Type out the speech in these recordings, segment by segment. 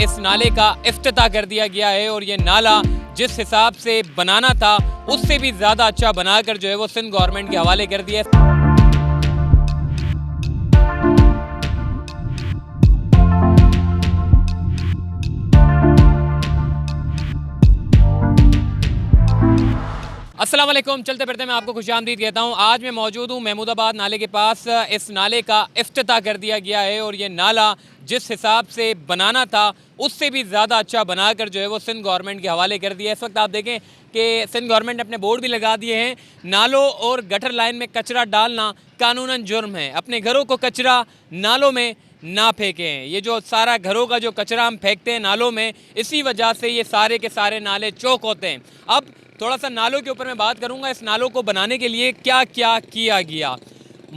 इस नाले का इफ्तिताह कर दिया गया है और ये नाला जिस हिसाब से बनाना था उससे भी ज़्यादा अच्छा बनाकर जो है वो सिंध गवर्नमेंट के हवाले कर दिया है। अस्सलाम वालेकुम, चलते फिरते मैं आपको खुशामदीद कहता हूँ। आज मैं मौजूद हूँ महमूदाबाद नाले के पास। इस नाले का इफ्तिताह कर दिया गया है और ये नाला जिस हिसाब से बनाना था उससे भी ज़्यादा अच्छा बनाकर जो है वो सिंध गवर्नमेंट के हवाले कर दिया है। इस वक्त आप देखें कि सिंध गवर्नमेंट ने अपने बोर्ड भी लगा दिए हैं, नालों और गटर लाइन में कचरा डालना कानूनन जुर्म है, अपने घरों को कचरा नालों में ना फेंकें। ये जो सारा घरों का जो कचरा हम फेंकते हैं नालों में, इसी वजह से ये सारे के सारे नाले चौक होते हैं। अब थोड़ा सा नालों के ऊपर मैं बात करूंगा। इस नालों को बनाने के लिए क्या क्या किया गया,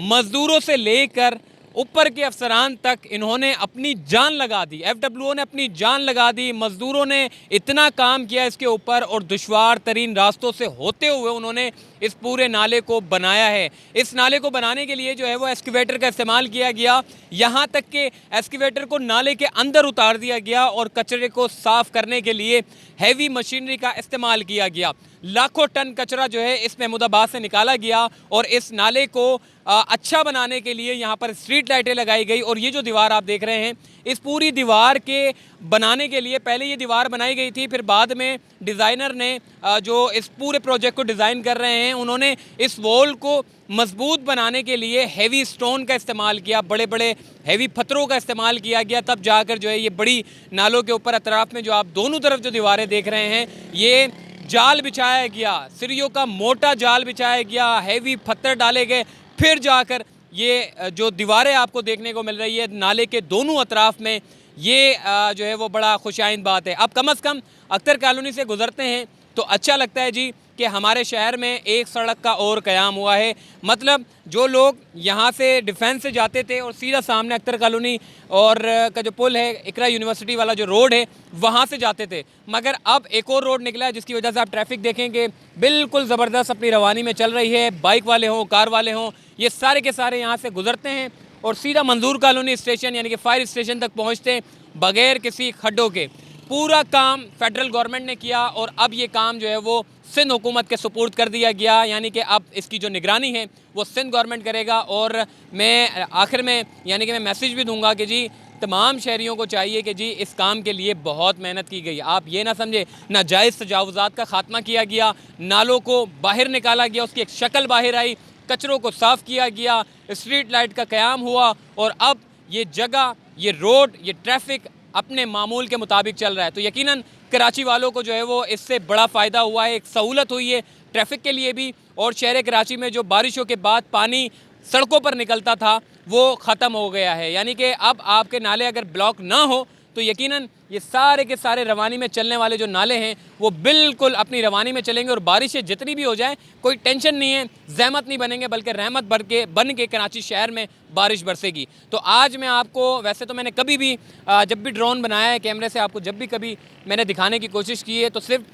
मजदूरों से लेकर ऊपर के अफसरान तक इन्होंने अपनी जान लगा दी। एफडब्ल्यूओ ने अपनी जान लगा दी, मजदूरों ने इतना काम किया इसके ऊपर और दुश्वार तरीन रास्तों से होते हुए उन्होंने इस पूरे नाले को बनाया है। इस नाले को बनाने के लिए जो है वो एक्सकेवेटर का इस्तेमाल किया गया, यहाँ तक कि एक्सकेवेटर को नाले के अंदर उतार दिया गया और कचरे को साफ करने के लिए हैवी मशीनरी का इस्तेमाल किया गया। लाखों टन कचरा जो है इस महमूदाबाद से निकाला गया और इस नाले को अच्छा बनाने के लिए यहाँ पर स्ट्रीट लाइटें लगाई गई। और ये जो दीवार आप देख रहे हैं, इस पूरी दीवार के बनाने के लिए पहले ये दीवार बनाई गई थी, फिर बाद में डिज़ाइनर ने जो इस पूरे प्रोजेक्ट को डिज़ाइन कर रहे हैं उन्होंने इस वॉल को मजबूत बनाने के लिए हैवी स्टोन का इस्तेमाल किया, बड़े बड़े हैवी पत्थरों का इस्तेमाल किया गया। तब जाकर जो है ये बड़ी नालों के ऊपर अतराफ में जो आप दोनों तरफ जो दीवारें देख रहे हैं, ये जाल बिछाया गया, सिरियों का मोटा जाल बिछाया गया, हैवी पत्थर डाले गए, फिर जाकर ये जो दीवारें आपको देखने को मिल रही है नाले के दोनों अतराफ में, ये जो है वो बड़ा खुशाइंद बात है। अब कम से कम अख्तर कॉलोनी से गुजरते हैं तो अच्छा लगता है जी कि हमारे शहर में एक सड़क का और क़याम हुआ है। मतलब जो लोग यहाँ से डिफेंस से जाते थे और सीधा सामने अख्तर कॉलोनी और का जो पुल है, इकरा यूनिवर्सिटी वाला जो रोड है, वहाँ से जाते थे, मगर अब एक और रोड निकला है जिसकी वजह से आप ट्रैफिक देखेंगे बिल्कुल ज़बरदस्त अपनी रवानी में चल रही है। बाइक वाले हों, कार वाले हों, ये सारे के सारे यहाँ से गुजरते हैं और सीधा मंजूर कॉलोनी स्टेशन यानी कि फायर स्टेशन तक पहुँचते हैं बग़ैर किसी खड्डों के। पूरा काम फेडरल गवर्नमेंट ने किया और अब ये काम जो है वो सिंध हुकूमत के सुपुर्द कर दिया गया, यानी कि अब इसकी जो निगरानी है वो सिंध गवर्नमेंट करेगा। और मैं आखिर में यानी कि मैं मैसेज भी दूंगा कि जी तमाम शहरियों को चाहिए कि जी इस काम के लिए बहुत मेहनत की गई। आप ये ना समझे नाजायज़ तजावुज़ात का ख़ात्मा किया गया, नालों को बाहर निकाला गया, उसकी एक शक्ल बाहर आई, कचरों को साफ़ किया गया, स्ट्रीट लाइट का क़याम हुआ और अब ये जगह, ये रोड, ये ट्रैफिक अपने मामूल के मुताबिक चल रहा है। तो यकीनन कराची वालों को जो है वो इससे बड़ा फ़ायदा हुआ है, एक सहूलत हुई है ट्रैफिक के लिए भी। और शहर कराची में जो बारिशों के बाद पानी सड़कों पर निकलता था वो ख़त्म हो गया है, यानी कि अब आपके नाले अगर ब्लॉक ना हो तो यकीनन ये सारे के सारे रवानी में चलने वाले जो नाले हैं वो बिल्कुल अपनी रवानी में चलेंगे और बारिशें जितनी भी हो जाए कोई टेंशन नहीं है, जहमत नहीं बनेंगे, बल्कि रहमत बन के कराची शहर में बारिश बरसेगी। तो आज मैं आपको, वैसे तो मैंने कभी भी जब भी ड्रोन बनाया है कैमरे से, आपको जब भी कभी मैंने दिखाने की कोशिश की है तो सिर्फ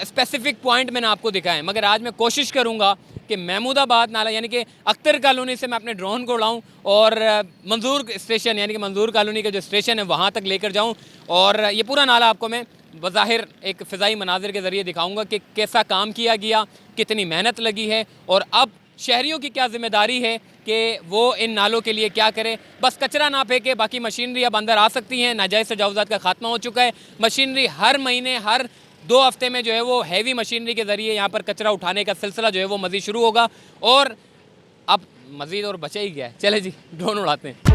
स्पेसिफिक पॉइंट मैंने आपको दिखाए, मगर आज मैं कोशिश करूँगा कि महमूदाबाद नाला यानी कि अख्तर कॉलोनी से मैं अपने ड्रोन को उड़ाऊँ और मंजूर स्टेशन यानी कि मंजूर कॉलोनी का जो स्टेशन है वहाँ तक लेकर जाऊँ और ये पूरा नाला आपको मैं बज़ाहिर एक फ़िज़ाई मनाज़िर के ज़रिए दिखाऊँगा कि कैसा काम किया गया, कितनी मेहनत लगी है और अब शहरियों की क्या ज़िम्मेदारी है कि वो इन नालों के लिए क्या करें। बस कचरा ना फेंके, बाकी मशीनरी अब अंदर आ सकती हैं। नाजायज़ तजावुज़ात का ख़ात्मा हो चुका है। मशीनरी हर महीने, हर 2 हफ्ते में जो है वो हैवी मशीनरी के ज़रिए यहाँ पर कचरा उठाने का सिलसिला जो है वो मज़ीद शुरू होगा और अब मज़ीद और बचा ही गया है। चले जी ड्रोन उड़ाते हैं।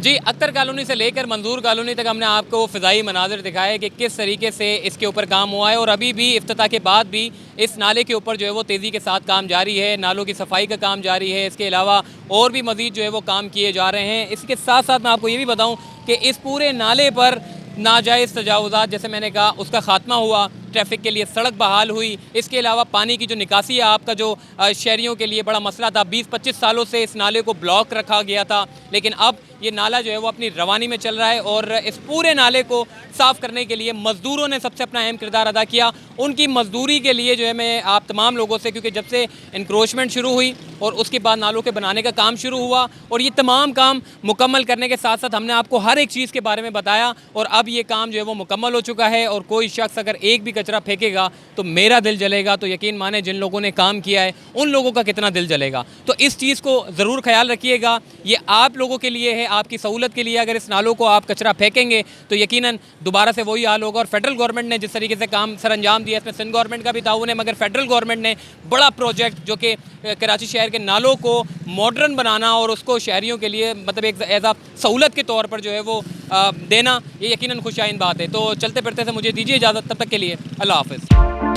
जी, अख्तर कॉलोनी से लेकर मंजूर कॉलोनी तक हमने आपको फ़िज़ाई मनाज़िर दिखाए कि किस तरीके से इसके ऊपर काम हुआ है और अभी भी इफ्तिताह के बाद भी इस नाले के ऊपर जो है वो तेज़ी के साथ काम जारी है। नालों की सफाई का काम जारी है। इसके अलावा और भी मज़ीद जो है वो काम किए जा रहे हैं। इसके साथ साथ मैं आपको ये भी बताऊँ कि इस पूरे नाले पर नाजायज़ तजावुज़ात, जैसे मैंने कहा, उसका ख़ात्मा हुआ। ट्रैफिक के लिए सड़क बहाल हुई। इसके अलावा पानी की जो निकासी है आपका, जो शहरियों के लिए बड़ा मसला था, 20-25 सालों से इस नाले को ब्लॉक रखा गया था, लेकिन अब ये नाला जो है वो अपनी रवानी में चल रहा है और इस पूरे नाले को साफ़ करने के लिए मज़दूरों ने सबसे अपना अहम किरदार अदा किया। उनकी मज़दूरी के लिए जो है मैं आप तमाम लोगों से, क्योंकि जब से इंक्रोचमेंट शुरू हुई और उसके बाद नालों के बनाने का काम शुरू हुआ और ये तमाम काम मुकम्मल करने के साथ साथ हमने आपको हर एक चीज़ के बारे में बताया और अब ये काम जो है वो मुकम्मल हो चुका है और कोई शख्स अगर एक भी कचरा फेंकेगा तो मेरा दिल जलेगा। तो यकीन माने जिन लोगों ने काम किया है उन लोगों का कितना दिल जलेगा। तो इस चीज़ को ज़रूर ख्याल रखिएगा। ये आप लोगों के लिए है, आपकी सहूलत के लिए। अगर इस नालों को आप कचरा फेंकेंगे तो यकीनन दोबारा से वही हाल होगा। और फेडरल गवर्नमेंट ने जिस तरीके से काम सर अंजाम दिया, इसमें सिंध गवर्नमेंट का भी ताउन है, मगर फेडरल गवर्नमेंट ने बड़ा प्रोजेक्ट जो कि कराची शहर के नालों को मॉडर्न बनाना और उसको शहरियों के लिए मतलब एक एज आ सहूलत के तौर पर जो है वो देना, ये यकीनन खुशाइन बात है। तो चलते फिरते से मुझे दीजिए इजाज़त, तब तक के लिए अल्लाह हाफ़िज़।